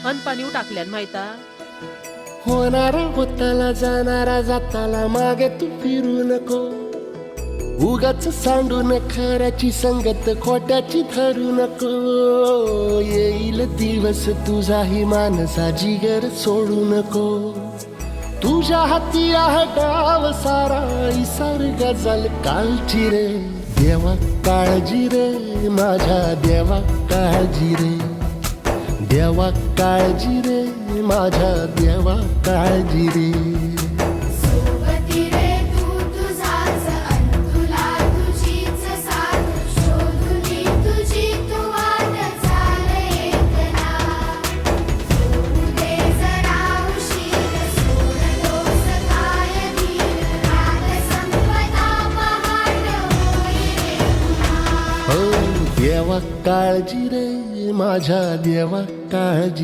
अन पाणी टाकल्यान माहिता होणारा होताला जाणारा जाताला मागे तू फिरू नको उगाच सांडून खऱ्याची संगत खोट्याची धरू नको येईल दिवस तुझाही मानसा जिगर सोडू नको तुझ्या हाती आहे डाव सारा इसार गजल कालची रे देवा काळजी रे माझ्या देवा काळजी रे देवा काळजी रे माझ्या देवा काळजी रे सोबती रे तू तुझाच अन तुला तुझीच साथ शोधुनी तुझी तू वाट चाल एकला होऊ दे जरा उशीर सोड दोष काय धीर रात संपदा पहाट होई रे पुन्हा हो देवा काळजी रे माझ्या देवा काळजी